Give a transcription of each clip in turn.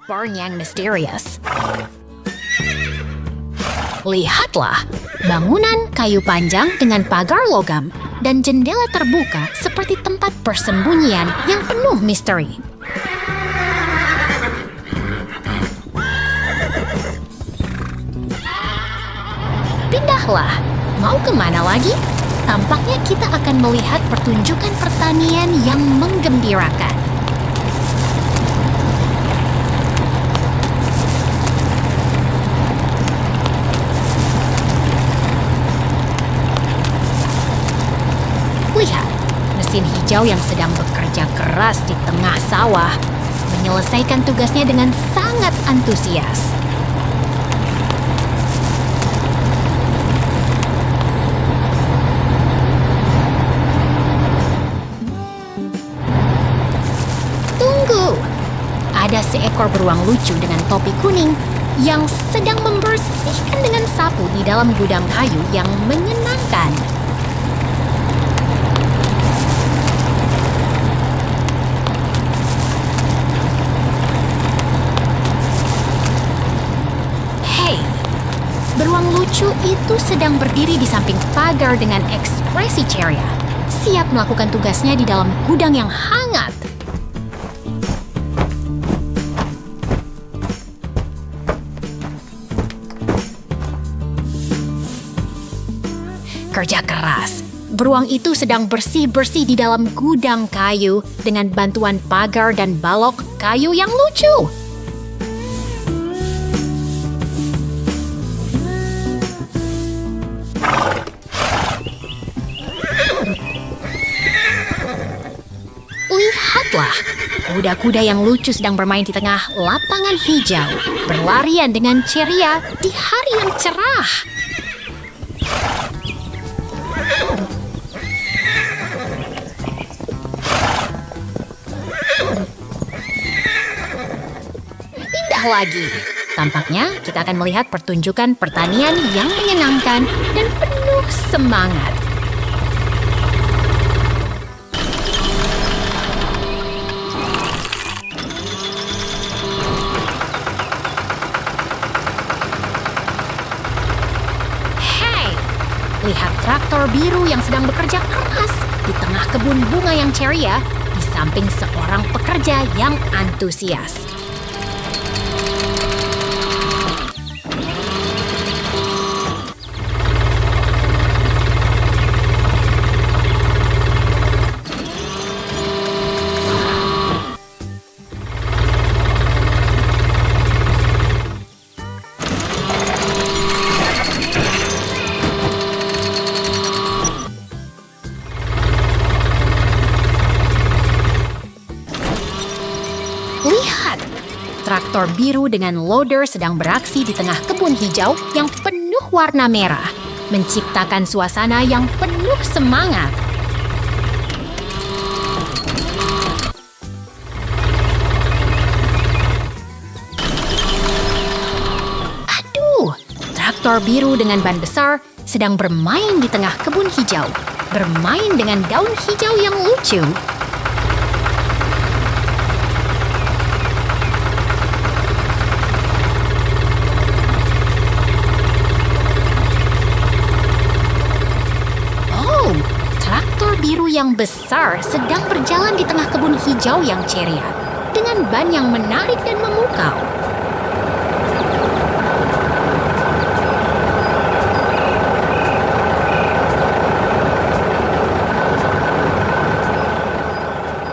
barn yang misterius. Lihatlah, bangunan kayu panjang dengan pagar logam dan jendela terbuka seperti tempat persembunyian yang penuh misteri. Pindahlah, mau kemana lagi? Tampaknya kita akan melihat pertunjukan pertanian yang menggembirakan. Lihat, mesin hijau yang sedang bekerja keras di tengah sawah menyelesaikan tugasnya dengan sangat antusias. Tunggu! Ada seekor beruang lucu dengan topi kuning yang sedang membersihkan dengan sapu di dalam gudang kayu yang menyenangkan. Beruang lucu itu sedang berdiri di samping pagar dengan ekspresi ceria, siap melakukan tugasnya di dalam gudang yang hangat. Kerja keras. Beruang itu sedang bersih-bersih di dalam gudang kayu dengan bantuan pagar dan balok kayu yang lucu. Lihatlah, kuda-kuda yang lucu sedang bermain di tengah lapangan hijau, berlarian dengan ceria di hari yang cerah. Indah lagi. Tampaknya kita akan melihat pertunjukan pertanian yang menyenangkan dan penuh semangat. Lihat traktor biru yang sedang bekerja keras di tengah kebun bunga yang ceria di samping seorang pekerja yang antusias. Lihat, traktor biru dengan loader sedang beraksi di tengah kebun hijau yang penuh warna merah, menciptakan suasana yang penuh semangat. Aduh, traktor biru dengan ban besar sedang bermain di tengah kebun hijau, bermain dengan daun hijau yang lucu. Biru yang besar sedang berjalan di tengah kebun hijau yang ceria dengan ban yang menarik dan memukau.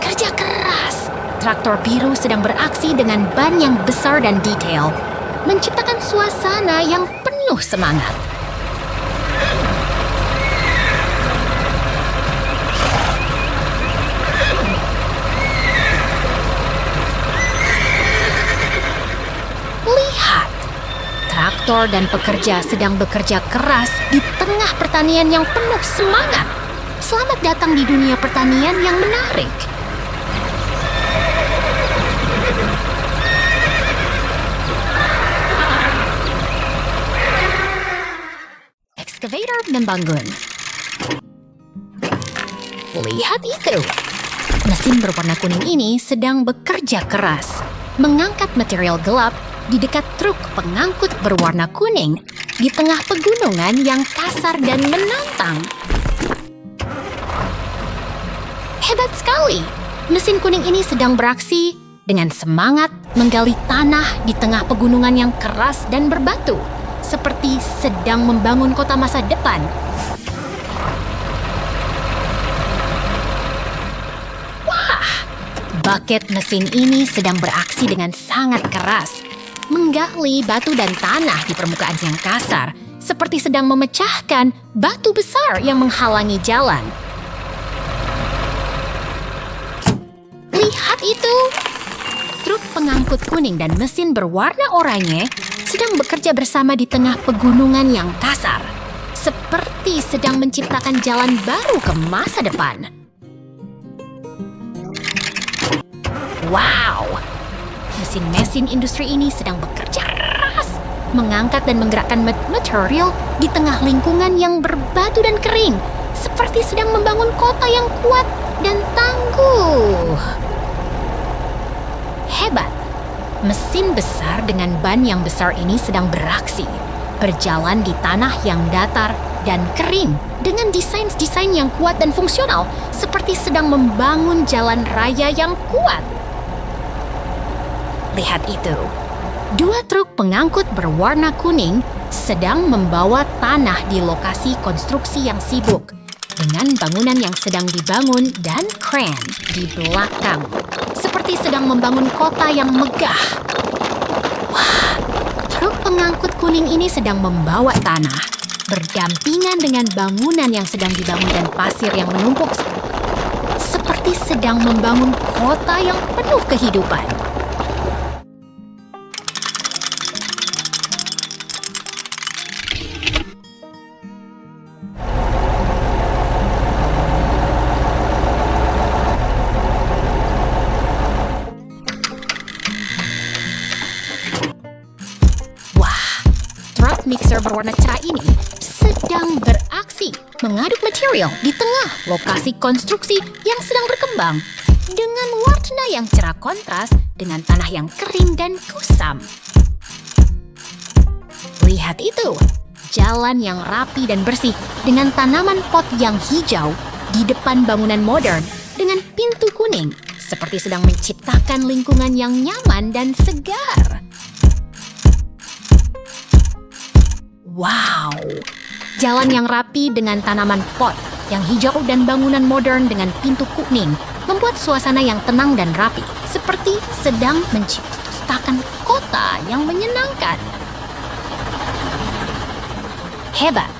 Kerja keras. Traktor biru sedang beraksi dengan ban yang besar dan detail, menciptakan suasana yang penuh semangat. Traktor dan pekerja sedang bekerja keras di tengah pertanian yang penuh semangat. Selamat datang di dunia pertanian yang menarik. Excavator membangun. Lihat itu. Mesin berwarna kuning ini sedang bekerja keras. mengangkat material gelap di dekat truk pengangkut berwarna kuning di tengah pegunungan yang kasar dan menantang. Hebat sekali! Mesin kuning ini sedang beraksi dengan semangat menggali tanah di tengah pegunungan yang keras dan berbatu, seperti sedang membangun kota masa depan. Wah! Buket mesin ini sedang beraksi dengan sangat keras, menggali batu dan tanah di permukaan yang kasar, seperti sedang memecahkan batu besar yang menghalangi jalan. Lihat itu! Truk pengangkut kuning dan mesin berwarna oranye sedang bekerja bersama di tengah pegunungan yang kasar, seperti sedang menciptakan jalan baru ke masa depan. Wow! Mesin-mesin industri ini sedang bekerja keras, mengangkat dan menggerakkan material di tengah lingkungan yang berbatu dan kering, seperti sedang membangun kota yang kuat dan tangguh. Hebat! Mesin besar dengan ban yang besar ini sedang beraksi, berjalan di tanah yang datar dan kering dengan desain-desain yang kuat dan fungsional, seperti sedang membangun jalan raya yang kuat. Lihat itu! 2 truk pengangkut berwarna kuning sedang membawa tanah di lokasi konstruksi yang sibuk, dengan bangunan yang sedang dibangun dan kren di belakang, seperti sedang membangun kota yang megah. Wah, truk pengangkut kuning ini sedang membawa tanah, berdampingan dengan bangunan yang sedang dibangun dan pasir yang menumpuk, seperti sedang membangun kota yang penuh kehidupan. Mixer berwarna cerah ini sedang beraksi mengaduk material di tengah lokasi konstruksi yang sedang berkembang dengan warna yang cerah kontras dengan tanah yang kering dan kusam. Lihat itu! Jalan yang rapi dan bersih dengan tanaman pot yang hijau di depan bangunan modern dengan pintu kuning, seperti sedang menciptakan lingkungan yang nyaman dan segar. Wow! Jalan yang rapi dengan tanaman pot yang hijau dan bangunan modern dengan pintu kuning membuat suasana yang tenang dan rapi, seperti sedang menciptakan kota yang menyenangkan. Hebat!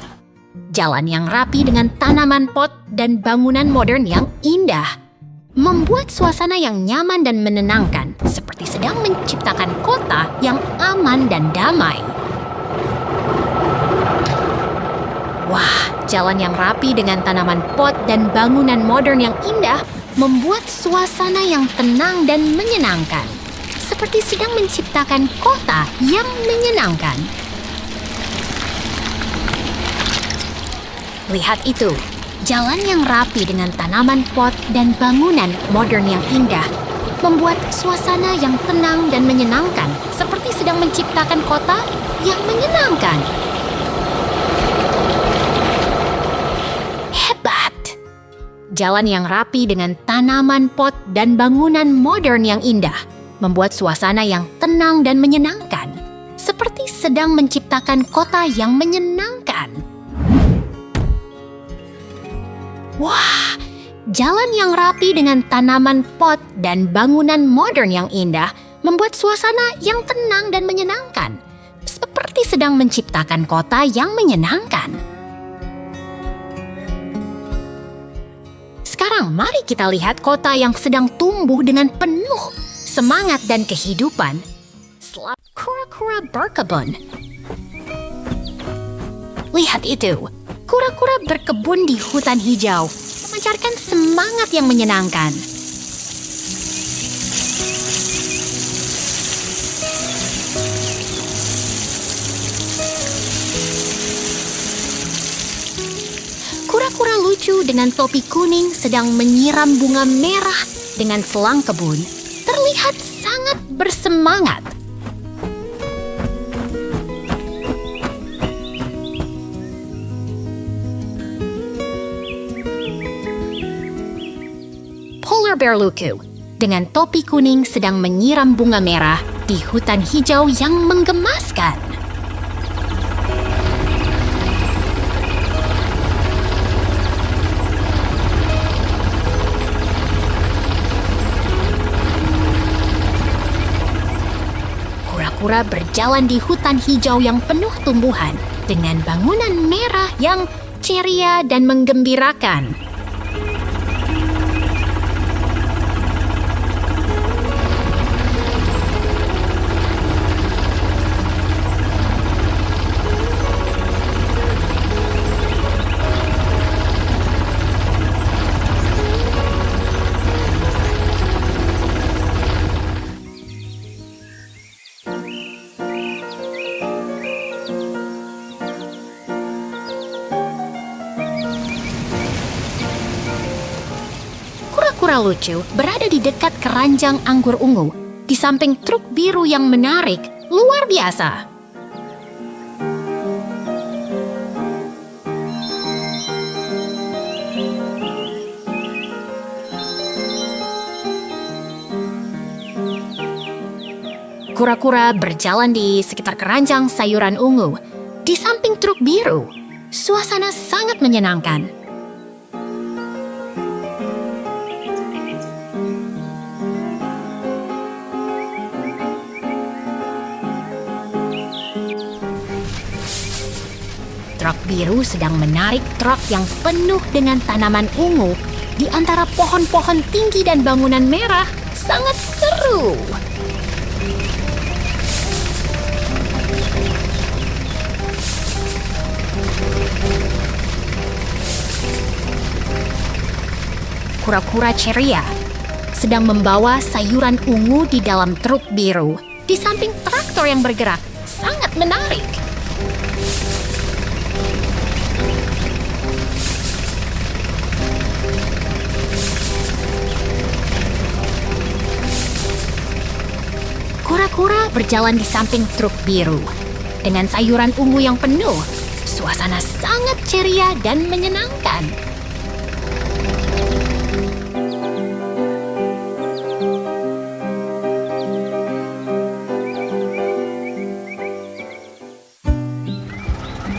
Jalan yang rapi dengan tanaman pot dan bangunan modern yang indah membuat suasana yang nyaman dan menenangkan, seperti sedang menciptakan kota yang aman dan damai. Wah, jalan yang rapi dengan tanaman pot dan bangunan modern yang indah membuat suasana yang tenang dan menyenangkan, seperti sedang menciptakan kota yang menyenangkan. Lihat itu, jalan yang rapi dengan tanaman pot dan bangunan modern yang indah membuat suasana yang tenang dan menyenangkan, seperti sedang menciptakan kota yang menyenangkan. Jalan yang rapi dengan tanaman pot dan bangunan modern yang indah membuat suasana yang tenang dan menyenangkan, seperti sedang menciptakan kota yang menyenangkan. Wah, jalan yang rapi dengan tanaman pot dan bangunan modern yang indah membuat suasana yang tenang dan menyenangkan, seperti sedang menciptakan kota yang menyenangkan. Sekarang mari kita lihat kota yang sedang tumbuh dengan penuh semangat dan kehidupan. Kura-kura berkebun. Lihat itu, kura-kura berkebun di hutan hijau, memancarkan semangat yang menyenangkan. Kura-kura lucu dengan topi kuning sedang menyiram bunga merah dengan selang kebun. Terlihat sangat bersemangat. Polar bear lucu dengan topi kuning sedang menyiram bunga merah di hutan hijau yang menggemaskan. Kura-kura berjalan di hutan hijau yang penuh tumbuhan dengan bangunan merah yang ceria dan menggembirakan. Kura-kura lucu berada di dekat keranjang anggur ungu, di samping truk biru yang menarik luar biasa. Kura-kura berjalan di sekitar keranjang sayuran ungu, di samping truk biru. Suasana sangat menyenangkan. Truk biru sedang menarik truk yang penuh dengan tanaman ungu di antara pohon-pohon tinggi dan bangunan merah. Sangat seru. Kura-kura ceria sedang membawa sayuran ungu di dalam truk biru di samping traktor yang bergerak. Sangat menarik. Kura-kura berjalan di samping truk biru dengan sayuran ungu yang penuh. Suasana sangat ceria dan menyenangkan.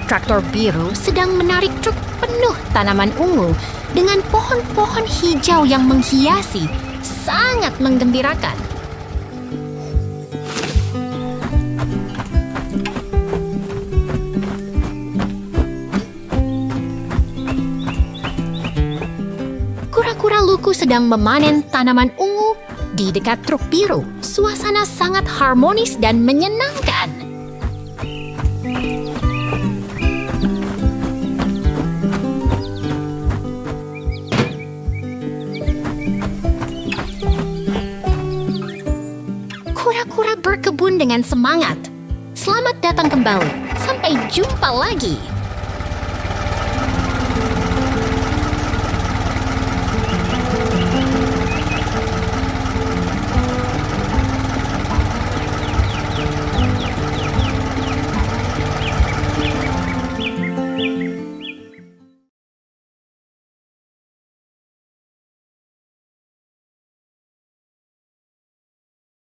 Traktor biru sedang menarik truk penuh tanaman ungu dengan pohon-pohon hijau yang menghiasi. Sangat menggembirakan. Kura-kura lucu sedang memanen tanaman ungu di dekat truk biru. Suasana sangat harmonis dan menyenangkan. Kura-kura berkebun dengan semangat. Selamat datang kembali. Sampai jumpa lagi.